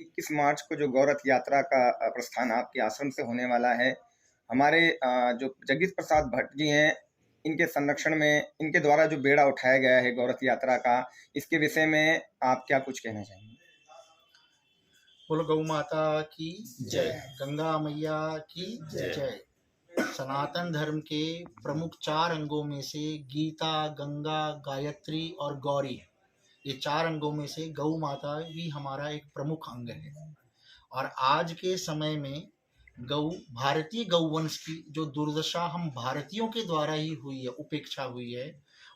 21 मार्च को जो गौ रथ यात्रा का प्रस्थान आपके आश्रम से होने वाला है, हमारे जो जगदीश प्रसाद भट्ट जी हैं, इनके संरक्षण में इनके द्वारा जो बेड़ा उठाया गया है गौ रथ यात्रा का, इसके विषय में आप क्या कुछ कहना चाहेंगे? बोलो गौ माता की जय, गंगा मैया की जय। सनातन धर्म के प्रमुख 4 अंगों में से गीता, गंगा, गायत्री और गौरी, ये 4 अंगों में से गौ माता भी हमारा एक प्रमुख अंग है। और आज के समय में गौ, भारतीय गौवंश की जो दुर्दशा हम भारतीयों के द्वारा ही हुई है, उपेक्षा हुई है,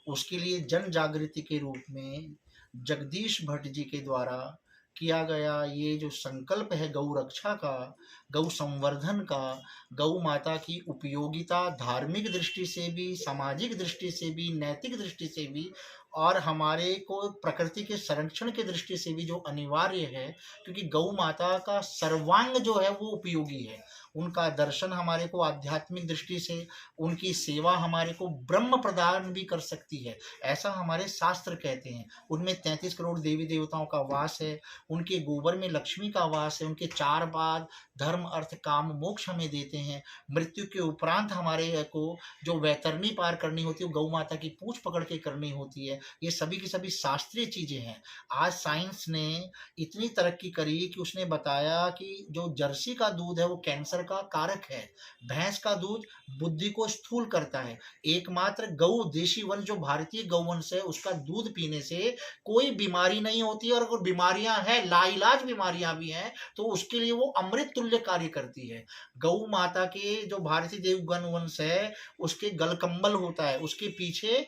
उसके लिए जन जागृति के रूप में जगदीश भट्ट जी के द्वारा किया गया ये जो संकल्प है गौ रक्षा का, गौ संवर्धन का, गौ माता की उपयोगिता धार्मिक दृष्टि से भी, सामाजिक दृष्टि से भी, नैतिक दृष्टि से भी, और हमारे को प्रकृति के संरक्षण की दृष्टि से भी जो अनिवार्य है, क्योंकि गौ माता का सर्वांग जो है वो उपयोगी है। उनका दर्शन हमारे को आध्यात्मिक दृष्टि से, उनकी सेवा हमारे को ब्रह्म प्रदान भी कर सकती है, ऐसा हमारे शास्त्र कहते हैं। उनमें 33 करोड़ देवी देवताओं का वास है, उनके गोबर में लक्ष्मी का वास है, उनके 4 पाद धर्म अर्थ काम मोक्ष हमें देते हैं। मृत्यु के उपरांत हमारे को जो वैतरणी पार करनी होती है वो गौ माता की पूंछ पकड़ के करनी होती है। ये सभी की सभी शास्त्रीय चीजें हैं। आज साइंस ने इतनी तरक्की करी कि उसने बताया कि जो जर्सी का दूध है वो कैंसर का कारक है, भैंस का दूध बुद्धि को स्थूल करता है। एकमात्र गौ देशी वंश जो भारतीय गौवंश है उसका दूध पीने से कोई बीमारी नहीं होती, और अगर बीमारियां हैं, लाइलाज बीमारियां भी हैं, तो उसके लिए वो अमृत तुल्य कार्य करती है। गौ माता के जो भारतीय देवगण वंश है उसके गलकंबल होता है, उसके पीछे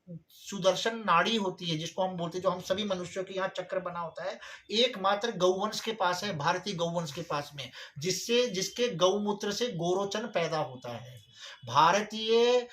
सुदर्शन नाड़ी होती है, जिसको हम बोलते हैं, जो हम सभी मनुष्यों के यहाँ चक्र बना होता है, एकमात्र गौवंश के पास है, भारतीय गौवंश के पास में, जिससे जिसके गौमूत्र से गोरोचन पैदा होता है। भारतीय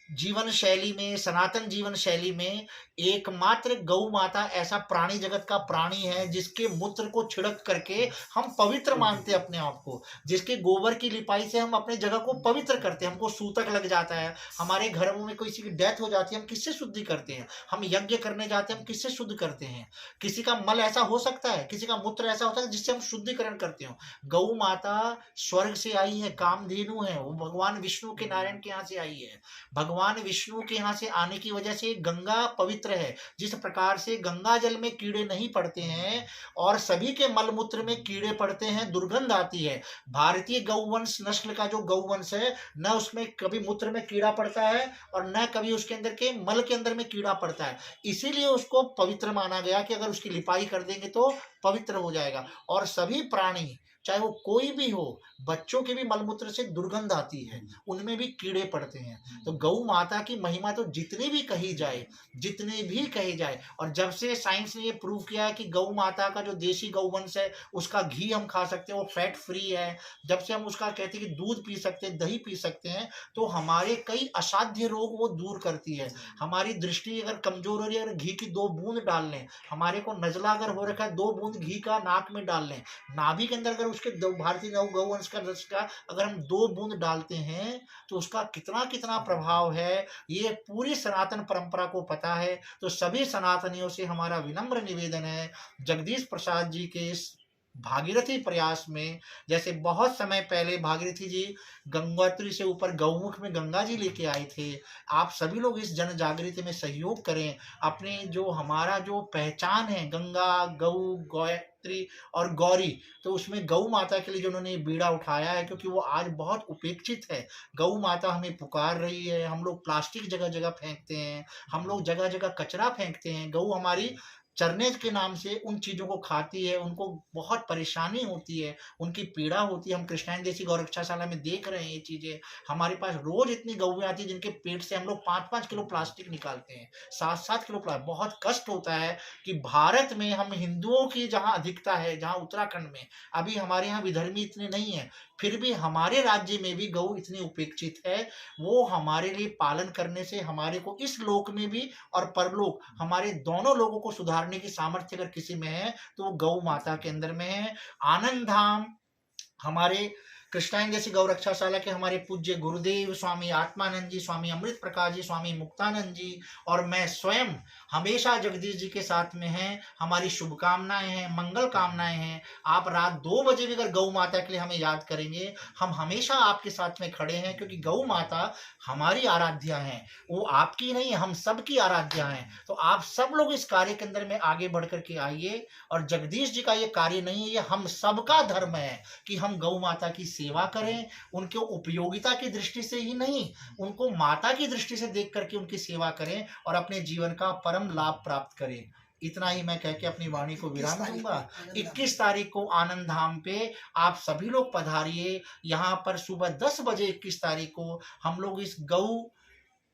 जीवन शैली में, सनातन जीवन शैली में एकमात्र गौ माता ऐसा प्राणी जगत का प्राणी है जिसके मूत्र को छिड़क करके हम पवित्र मानते हैं अपने आप को, जिसके गोबर की लिपाई से हम अपने जगह को पवित्र करते हैं। हमको सूतक लग जाता है, हमारे घरों में किसी की डेथ हो जाती है, हम किससे शुद्धि करते हैं? हम यज्ञ करने जाते हैं, हम किससे शुद्ध करते हैं? किसी का मल ऐसा हो सकता है, किसी का मूत्र ऐसा होता है जिससे हम शुद्धिकरण करते हो? गौ माता स्वर्ग से आई है, कामधेनु है, वो भगवान विष्णु के नारायण के यहाँ से आई है। भगवान विष्णु के यहाँ से आने की वजह से गंगा पवित्र है। जिस प्रकार से गंगा जल में कीड़े नहीं पड़ते हैं और सभी के मलमूत्र में कीड़े पड़ते हैं, दुर्गंध आती है, भारतीय गौवंश नस्ल का जो गौवंश है, न उसमें कभी मूत्र में कीड़ा पड़ता है और न कभी उसके अंदर के मल के अंदर में कीड़ा पड़ता है। इसीलिए उसको पवित्र माना गया कि अगर उसकी लिपाई कर देंगे तो पवित्र हो जाएगा। और सभी प्राणी, चाहे वो कोई भी हो, बच्चों के भी मलमूत्र से दुर्गंध आती है, उनमें भी कीड़े पड़ते हैं। तो गौ माता की महिमा तो जितनी भी कही जाए, जितनी भी कही जाए, और जब से साइंस ने ये प्रूव किया है कि गौ माता का जो देशी गौवंश है उसका घी हम खा सकते हैं, वो फैट फ्री है, जब से हम उसका कहते हैं कि दूध पी सकते हैं, दही पी सकते हैं, तो हमारे कई असाध्य रोग वो दूर करती है। हमारी दृष्टि अगर कमजोर हो रही है, अगर घी की 2 बूंद डाल लें, हमारे को नजला अगर हो रखा है, 2 बूंद घी का नाक में डाल लें, नाभि के अंदर अगर उसके भारतीय गौवंश का रस का अगर हम 2 बूंद डालते हैं तो उसका कितना कितना प्रभाव है, ये पूरी सनातन परंपरा को पता है। तो सभी सनातनियों से हमारा विनम्र निवेदन है, जगदीश प्रसाद जी के इस भागीरथी प्रयास में, जैसे बहुत समय पहले भागीरथी जी गंगोत्री से ऊपर गौमुख में गंगा जी लेके आए थे, आप सभी लोग इस जन जागृति में सहयोग करें। अपने जो हमारा जो पहचान है गंगा, गौ, गायत्री और गौरी, तो उसमें गौ माता के लिए जो उन्होंने बीड़ा उठाया है, क्योंकि वो आज बहुत उपेक्षित है। गौ माता हमें पुकार रही है, हम लोग प्लास्टिक जगह जगह फेंकते हैं, हम लोग जगह जगह कचरा फेंकते हैं। गौ हमारी चरने के नाम से उन चीज़ों को खाती है, उनको बहुत परेशानी होती है, उनकी पीड़ा होती है। हम कृष्णायन जैसी गौरक्षाशाला में देख रहे हैं ये चीज़ें। हमारे पास रोज इतनी गौएं आती है जिनके पेट से हम लोग 5-5 किलो प्लास्टिक निकालते हैं, 7-7 किलो प्लास्टिक। बहुत कष्ट होता है कि भारत में हम हिंदुओं की जहाँ अधिकता है, जहाँ उत्तराखंड में, अभी हमारे यहाँ विधर्मी इतने नहीं है, फिर भी हमारे राज्य में भी गौ इतनी उपेक्षित है। वो हमारे लिए पालन करने से हमारे को इस लोक में भी और परलोक, हमारे दोनों लोगों को सुधारने की सामर्थ्य अगर किसी में है तो वो गौ माता के अंदर में है। आनंद धाम हमारे कृष्णाइन जैसी गौरक्षाशाला के हमारे पूज्य गुरुदेव स्वामी आत्मानंद जी, स्वामी अमृत प्रकाश जी, स्वामी मुक्तानंद जी और मैं स्वयं हमेशा जगदीश जी के साथ में हैं। हमारी शुभकामनाएं हैं, मंगल कामनाएं हैं। आप रात 2 बजे भी अगर गौ माता के लिए हमें याद करेंगे, हम हमेशा आपके साथ में खड़े हैं, क्योंकि गौ माता हमारी आराध्या है, वो आपकी नहीं, हम सबकी आराध्या है। तो आप सब लोग इस कार्य के अंदर में आगे बढ़ करके आइए। और जगदीश जी का ये कार्य नहीं है, ये हम सबका धर्म है कि हम गौ माता की सेवा करें, उनके उपयोगिता की दृष्टि से ही नहीं, उनको माता की दृष्टि से देख करके उनकी सेवा करें और अपने जीवन का परम लाभ प्राप्त करें। इतना ही मैं कह के अपनी वाणी को विराम दूंगा। 21 तारीख को आनंद धाम पे आप सभी लोग पधारिए। यहाँ पर सुबह 10 बजे 21 तारीख को हम लोग इस गौ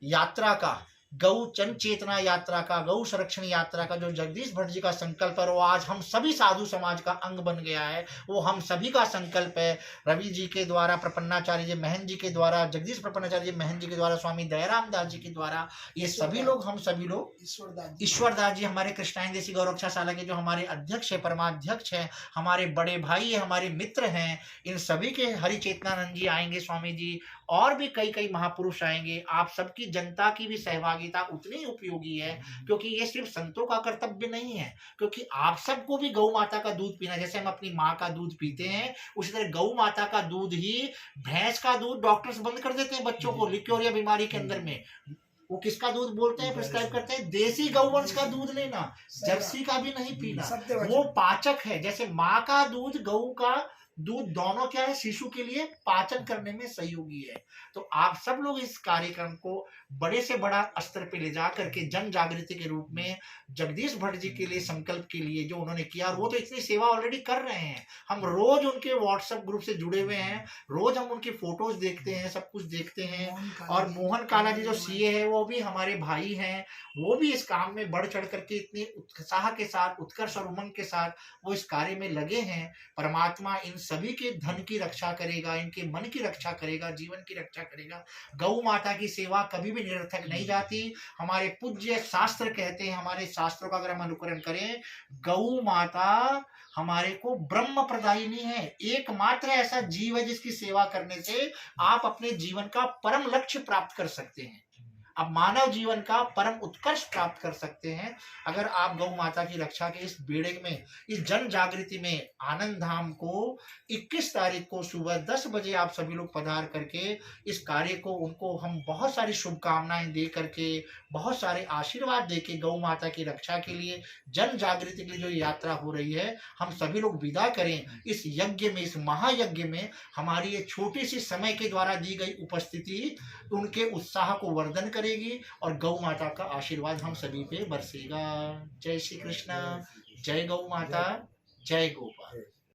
यात्रा का, गौ जन चेतना यात्रा का, गौ संरक्षण यात्रा का जो जगदीश भट्ट जी का संकल्प है, वो आज हम सभी साधु समाज का अंग बन गया है। वो हम सभी का संकल्प है। रवि जी के द्वारा, प्रपन्नाचार्य जी महन जी के द्वारा, जगदीश प्रपन्नाचार्य जी महन जी के द्वारा, स्वामी दयाराम दास जी के द्वारा, ये सभी लोग, हम सभी लोग, ईश्वरदास जी हमारे कृष्णाइन देसी गौरक्षाशाला के जो हमारे अध्यक्ष है, परमाध्यक्ष है, हमारे बड़े भाई है, हमारे मित्र हैं, इन सभी के, हरि चेतनानंद जी आएंगे, स्वामी जी, और भी कई कई महापुरुष आएंगे। आप सबकी, जनता की भी सहभागिता उतनी ही उपयोगी है, क्योंकि ये सिर्फ संतों का कर्तव्य नहीं है, क्योंकि आप सबको भी गौ माता का दूध पीना, जैसे हम अपनी माँ का दूध पीते हैं, उसी तरह गौ माता का दूध ही, भैंस का दूध डॉक्टर्स बंद कर देते हैं बच्चों को लिक्योरिया बीमारी के अंदर में। वो किसका दूध बोलते हैं, प्रिस्क्राइब करते हैं, देसी गौवंश का दूध लेना, जर्सी का भी नहीं पीना। वो पाचक है, जैसे माँ का दूध, गौ का दूध, दोनों क्या है, शिशु के लिए पाचन करने में सहयोगी है। तो आप सब लोग इस कार्यक्रम को बड़े से बड़ा स्तर पे ले जा करके जन जागृति के रूप में जगदीश भट्ट जी के लिए, संकल्प के लिए जो उन्होंने किया, और वो तो इतनी सेवा ऑलरेडी कर रहे हैं। हम रोज उनके व्हाट्सएप ग्रुप से जुड़े हुए हैं, रोज हम उनकी फोटोज देखते हैं, सब कुछ देखते हैं। और मोहन काला जी जो सीए है, वो भी हमारे भाई हैं, वो भी इस काम में बढ़ चढ़ करके इतनी उत्साह के साथ, उत्कर्ष और उमंग के साथ वो इस कार्य में लगे हैं। परमात्मा इन सभी के धन की रक्षा करेगा, इनके मन की रक्षा करेगा, जीवन की रक्षा करेगा। गौ माता की सेवा कभी भी निरर्थक नहीं जाती। हमारे पूज्य शास्त्र कहते हैं, हमारे शास्त्रों का अगर हम अनुकरण करें, गौ माता हमारे को ब्रह्म प्रदायिनी है, एकमात्र ऐसा जीव है जिसकी सेवा करने से आप अपने जीवन का परम लक्ष्य प्राप्त कर सकते हैं, आप मानव जीवन का परम उत्कर्ष प्राप्त कर सकते हैं, अगर आप गौ माता की रक्षा के इस बेड़े में, इस जन जागृति में, आनंद धाम को 21 तारीख को सुबह 10 बजे आप सभी लोग पधार करके इस कार्य को, उनको हम बहुत सारी शुभकामनाएं दे करके, बहुत सारे आशीर्वाद दे के, गौ माता की रक्षा के लिए, जन जागृति के लिए जो यात्रा हो रही है, हम सभी लोग विदा करें। इस यज्ञ में, इस महायज्ञ में हमारी ये छोटी सी समय के द्वारा दी गई उपस्थिति उनके उत्साह को वर्धन करेगी और गौ माता का आशीर्वाद हम सभी पे बरसेगा। जय श्री कृष्ण, जय गौ माता, जय गोपाल।